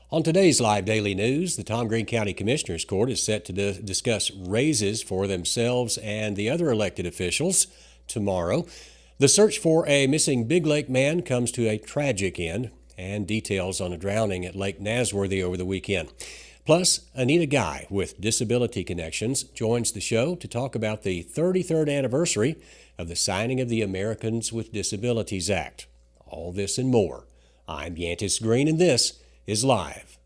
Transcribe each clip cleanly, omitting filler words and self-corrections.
On today's Live Daily News, the Tom Green County Commissioners Court is set to discuss raises for themselves and the other elected officials tomorrow. The search for a missing Big Lake man comes to a tragic end, and details on a drowning at Lake Nasworthy over the weekend. Plus, Anita Guy with Disability Connections joins the show to talk about the 33rd anniversary of the signing of the Americans with Disabilities Act. All this and more. I'm Yantis Green, and this is Live.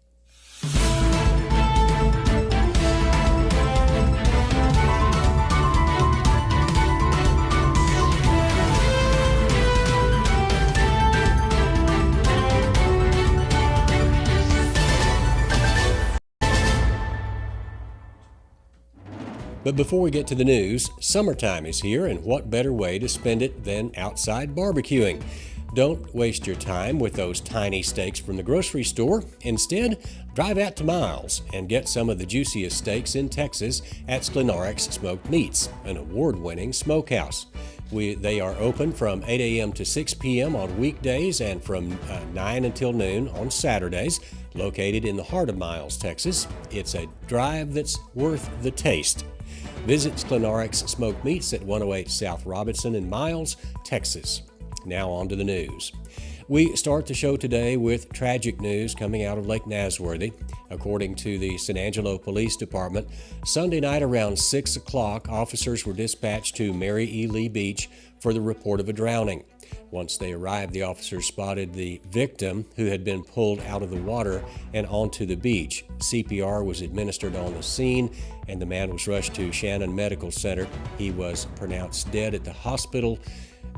But before we get to the news, summertime is here, and what better way to spend it than outside barbecuing? Don't waste your time with those tiny steaks from the grocery store. Instead, drive out to Miles and get some of the juiciest steaks in Texas at Sklenarek's Smoked Meats, an award-winning smokehouse. They are open from 8 a.m. to 6 p.m. on weekdays and from 9 until noon on Saturdays. Located in the heart of Miles, Texas, it's a drive that's worth the taste. Visit Sklenarek's Smoked Meats at 108 South Robinson in Miles, Texas. Now on to the news. We start the show today with tragic news coming out of Lake Nasworthy. According to the San Angelo Police Department, Sunday night around 6 o'clock, officers were dispatched to Mary E. Lee Beach for the report of a drowning. Once they arrived, the officers spotted the victim, who had been pulled out of the water and onto the beach. CPR was administered on the scene, and the man was rushed to Shannon Medical Center. He was pronounced dead at the hospital.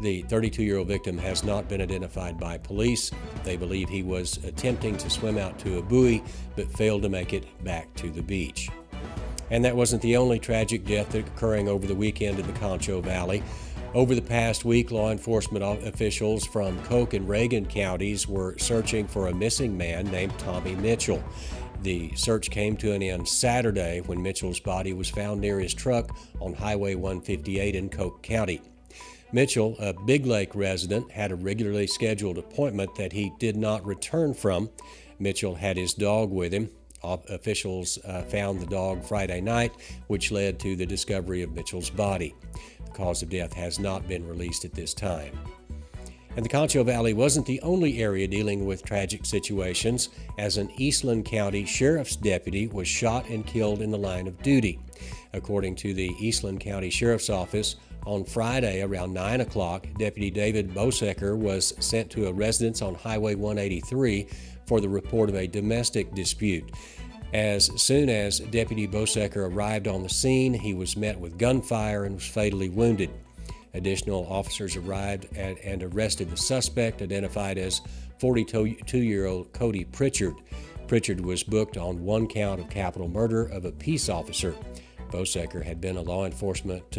The 32-year-old victim has not been identified by police. They believe he was attempting to swim out to a buoy, but failed to make it back to the beach. And that wasn't the only tragic death occurring over the weekend in the Concho Valley. Over the past week, law enforcement officials from Coke and Reagan counties were searching for a missing man named Tommy Mitchell. The search came to an end Saturday when Mitchell's body was found near his truck on Highway 158 in Coke County. Mitchell, a Big Lake resident, had a regularly scheduled appointment that he did not return from. Mitchell had his dog with him. Officials found the dog Friday night, which led to the discovery of Mitchell's body. The cause of death has not been released at this time. And the Concho Valley wasn't the only area dealing with tragic situations, as an Eastland County Sheriff's deputy was shot and killed in the line of duty. According to the Eastland County Sheriff's Office, on Friday around 9 o'clock, Deputy David Bosecker was sent to a residence on Highway 183 for the report of a domestic dispute. As soon as Deputy Bosecker arrived on the scene, he was met with gunfire and was fatally wounded. Additional officers arrived and arrested the suspect, identified as 42-year-old Cody Pritchard. Pritchard was booked on one count of capital murder of a peace officer. Bosecker had been a law enforcement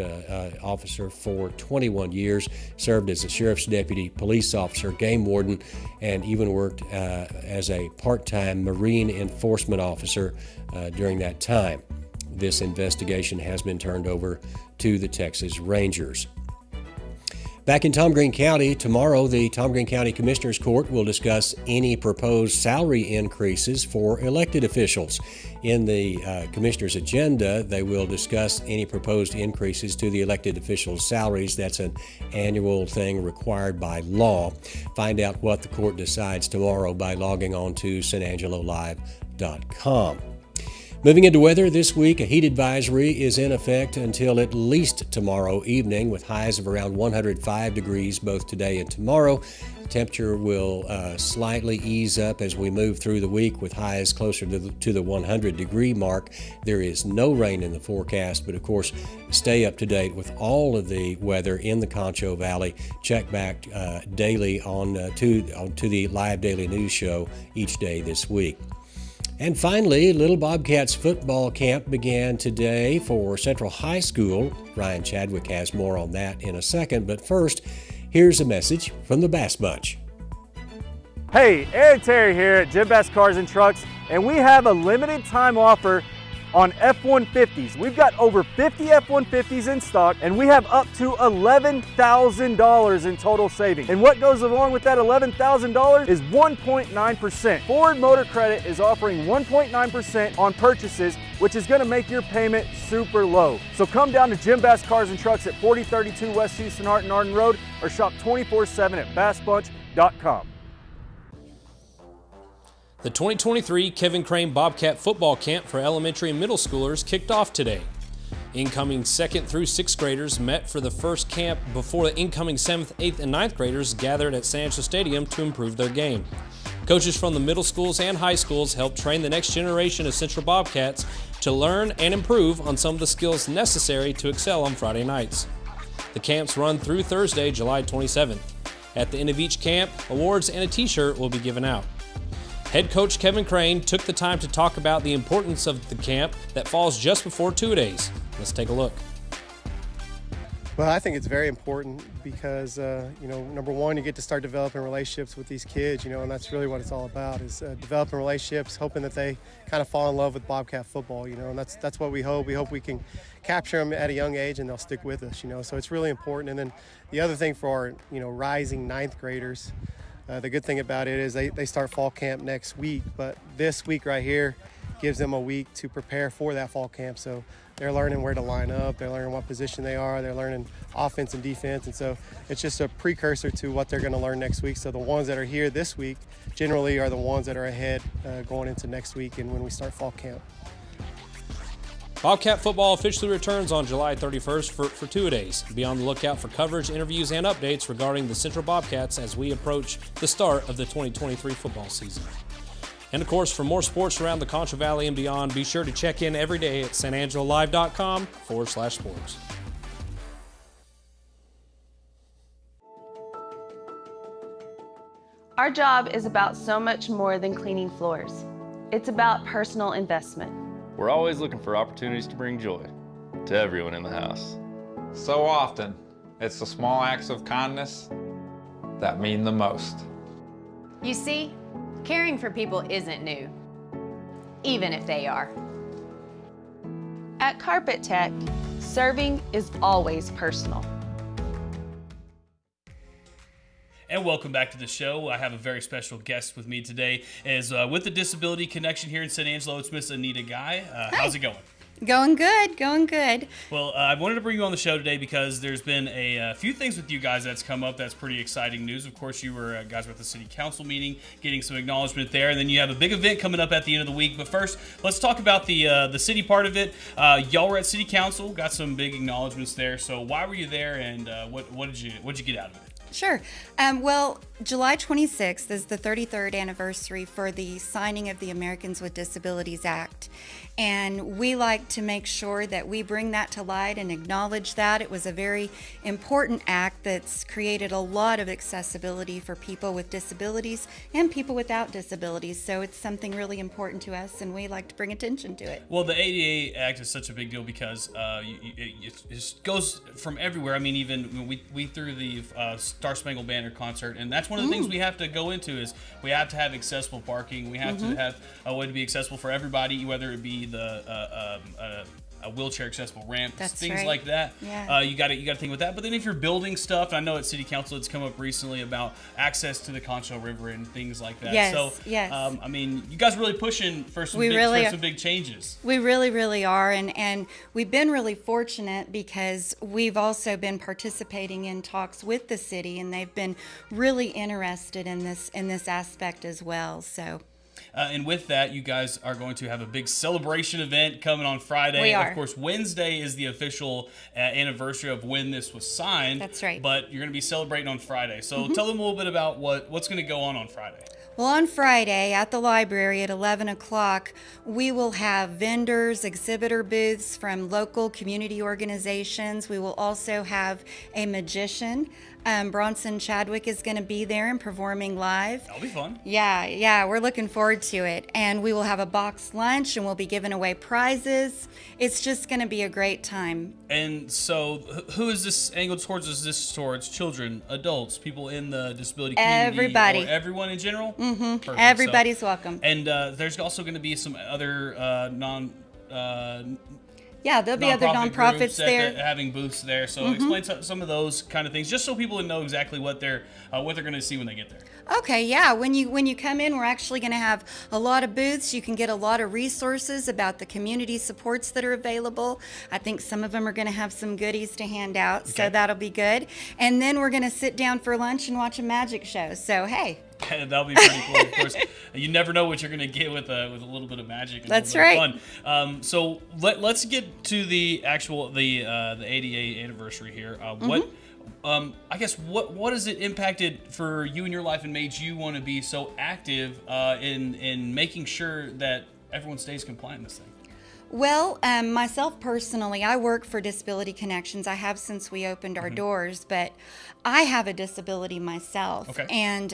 officer for 21 years, served as a sheriff's deputy, police officer, game warden, and even worked as a part-time Marine enforcement officer during that time. This investigation has been turned over to the Texas Rangers. Back in Tom Green County, tomorrow the Tom Green County Commissioners Court will discuss any proposed salary increases for elected officials. In the Commissioners' agenda, they will discuss any proposed increases to the elected officials' salaries. That's an annual thing required by law. Find out what the court decides tomorrow by logging on to sanangelolive.com. Moving into weather this week, a heat advisory is in effect until at least tomorrow evening, with highs of around 105 degrees both today and tomorrow. The temperature will slightly ease up as we move through the week, with highs closer to the 100-degree mark. There is no rain in the forecast, but of course, stay up to date with all of the weather in the Concho Valley. Check back daily to the Live Daily News Show each day this week. And finally, Little Bobcats football camp began today for Central High School. Ryan Chadwick has more on that in a second, but first, here's a message from the Bass Bunch. Hey, Aaron Terry here at Jim Bass Cars and Trucks, and we have a limited time offer on F-150s. We've got over 50 F-150s in stock, and we have up to $11,000 in total savings. And what goes along with that $11,000 is 1.9%. Ford Motor Credit is offering 1.9% on purchases, which is gonna make your payment super low. So come down to Jim Bass Cars and Trucks at 4032 West Houston Hart and Arden Road, or shop 24/7 at bassbunch.com. The 2023 Kevin Crane Bobcat football camp for elementary and middle schoolers kicked off today. Incoming 2nd through 6th graders met for the first camp before the incoming 7th, 8th, and 9th graders gathered at San Angelo Stadium to improve their game. Coaches from the middle schools and high schools helped train the next generation of Central Bobcats to learn and improve on some of the skills necessary to excel on Friday nights. The camps run through Thursday, July 27th. At the end of each camp, awards and a t-shirt will be given out. Head coach Kevin Crane took the time to talk about the importance of the camp that falls just before two-a-days. Let's take a look. Well, I think it's very important because, number one, you get to start developing relationships with these kids, and that's really what it's all about, is developing relationships, hoping that they kind of fall in love with Bobcat football, and that's what we hope. We hope we can capture them at a young age and they'll stick with us, so it's really important. And then the other thing for our, rising 9th graders, the good thing about it is they start fall camp next week, but this week right here gives them a week to prepare for that fall camp. So they're learning where to line up, they're learning what position they are, they're learning offense and defense, and so it's just a precursor to what they're going to learn next week. So the ones that are here this week generally are the ones that are ahead going into next week and when we start fall camp. Bobcat football officially returns on July 31st for two-a-days. Be on the lookout for coverage, interviews, and updates regarding the Central Bobcats as we approach the start of the 2023 football season. And of course, for more sports around the Concho Valley and beyond, be sure to check in every day at sanangelolive.com/sports. Our job is about so much more than cleaning floors. It's about personal investment. We're always looking for opportunities to bring joy to everyone in the house. So often, it's the small acts of kindness that mean the most. You see, caring for people isn't new, even if they are. At Carpet Tech, serving is always personal. And welcome back to the show. I have a very special guest with me today. Is with the Disability Connection here in San Angelo. It's Miss Anita Guy. How's it going? Going good, going good. Well, I wanted to bring you on the show today because there's been a few things with you guys that's come up that's pretty exciting news. Of course, you were guys were at the city council meeting, getting some acknowledgement there, and then you have a big event coming up at the end of the week. But first, let's talk about the city part of it. Y'all were at city council, got some big acknowledgements there. So why were you there, and what did you get out of it? Sure. Well, July 26th is the 33rd anniversary for the signing of the Americans with Disabilities Act. And we like to make sure that we bring that to light and acknowledge that. It was a very important act that's created a lot of accessibility for people with disabilities and people without disabilities. So it's something really important to us, and we like to bring attention to it. Well, the ADA Act is such a big deal because it goes from everywhere. I mean, even we threw the Star Spangled Banner concert, and that's one of the things we have to go into is we have to have accessible parking. We have to have a way to be accessible for everybody, whether it be a wheelchair accessible ramp, things right. like that. Yeah. You got to think with that. But then if you're building stuff, I know at City Council it's come up recently about access to the Concho River and things like that. Yes, so, yes. I mean, you guys are really pushing for some big changes. We really, really are, and we've been really fortunate because we've also been participating in talks with the city, and they've been really interested in this aspect as well. So. And with that, you guys are going to have a big celebration event coming on Friday. We are. Of course, Wednesday is the official anniversary of when this was signed. That's right. But you're going to be celebrating on Friday. So tell them a little bit about what's going to go on Friday. Well, on Friday at the library at 11 o'clock, we will have vendors, exhibitor booths from local community organizations. We will also have a magician. Bronson Chadwick is going to be there and performing live. That'll be fun. Yeah, we're looking forward to it. And we will have a boxed lunch, and we'll be giving away prizes. It's just going to be a great time. And so who is this angled towards? Is this towards children, adults, people in the disability community? Everybody. Or everyone in general? Mm-hmm. Perfect. Everybody's welcome. And there's also going to be some other Yeah, there'll be other nonprofits groups there. having booths there. So explain some of those kind of things, just so people know exactly what they're going to see when they get there. Okay, yeah. When you come in, we're actually going to have a lot of booths. You can get a lot of resources about the community supports that are available. I think some of them are going to have some goodies to hand out, so that'll be good. And then we're going to sit down for lunch and watch a magic show. So hey. That'll be pretty cool. Of course, you never know what you're going to get with a little bit of magic. And That's a little right. bit of fun. So let's get to the actual the 88 anniversary here. What I guess what has it impacted for you in your life and made you want to be so active in making sure that everyone stays compliant in this thing? Well, myself personally, I work for Disability Connections. I have since we opened our doors, but I have a disability myself. Okay. And,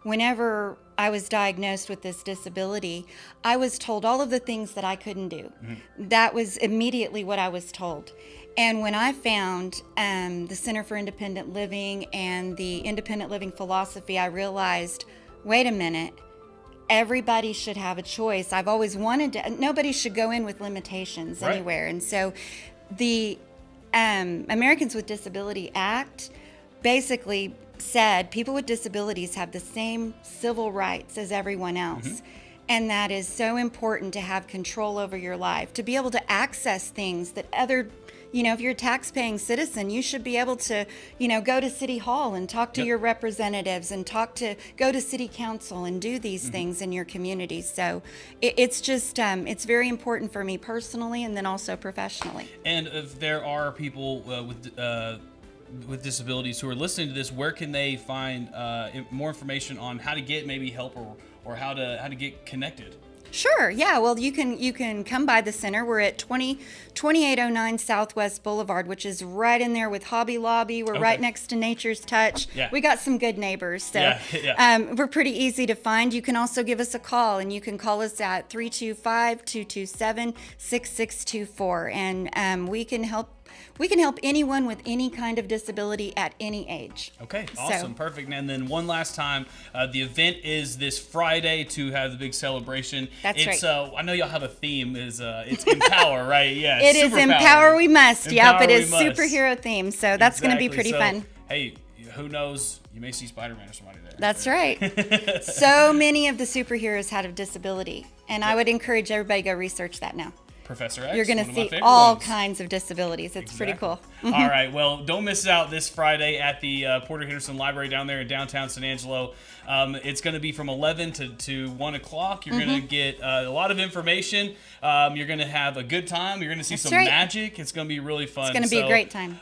whenever I was diagnosed with this disability, I was told all of the things that I couldn't do. That was immediately what I was told. And when I found the Center for Independent Living and the independent living philosophy, I realized, wait a minute. Everybody should have a choice. I've always wanted to, nobody should go in with limitations anywhere. And so the Americans with Disability Act basically said people with disabilities have the same civil rights as everyone else. And that is so important to have control over your life, to be able to access things that other, if you're a tax-paying citizen, you should be able to, go to City Hall and talk to your representatives and go to City Council and do these things in your community. So it's just, it's very important for me personally and then also professionally. And if there are people with disabilities who are listening to this, where can they find more information on how to get maybe help or how to get connected? Sure. Yeah. Well, you can come by the center. We're at 2809 Southwest Boulevard, which is right in there with Hobby Lobby. We're right next to Nature's Touch. Yeah. We got some good neighbors, so we're pretty easy to find. You can also give us a call, and you can call us at 325-227-6624, and we can help. We can help anyone with any kind of disability at any age. Okay, awesome, perfect. And then one last time, the event is this Friday to have the big celebration. That's right. I know y'all have a theme. It's Empower, right? Yeah. It is Empower We Must. Yep, it is superhero theme. So that's going to be pretty fun. Hey, who knows? You may see Spider-Man or somebody there. That's right. So many of the superheroes had a disability, and I would encourage everybody to go research that now. Professor X. You're going to see all kinds of disabilities. It's pretty cool. All right. Well, don't miss out this Friday at the Porter Henderson Library down there in downtown San Angelo. It's going to be from 11 to 1 o'clock. You're going to get a lot of information. You're going to have a good time. You're going to see some magic. It's going to be really fun. It's going to be a great time.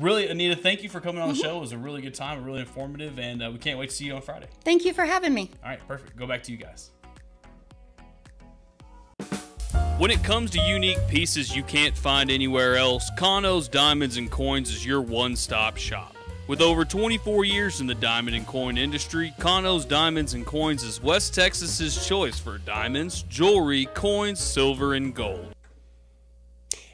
Really, Anita, thank you for coming on the show. It was a really good time, really informative, and we can't wait to see you on Friday. Thank you for having me. All right. Perfect. Go back to you guys. When it comes to unique pieces you can't find anywhere else, Kano's Diamonds and Coins is your one-stop shop. With over 24 years in the diamond and coin industry, Kano's Diamonds and Coins is West Texas's choice for diamonds, jewelry, coins, silver, and gold.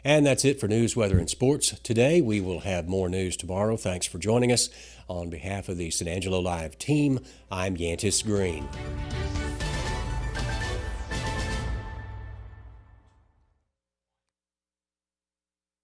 And that's it for news, weather, and sports today. We will have more news tomorrow. Thanks for joining us. On behalf of the San Angelo Live team, I'm Yantis Green.